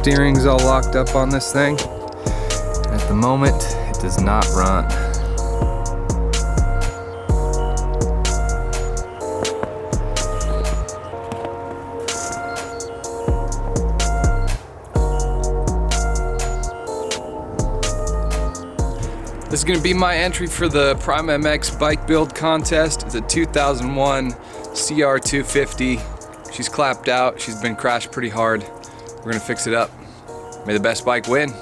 steering's all locked up on this thing. At the moment, it does not run. This is gonna be my entry for the Pryme MX bike build contest. It's a 2001 CR250. She's clapped out, she's been crashed pretty hard. We're gonna fix it up. May the best bike win.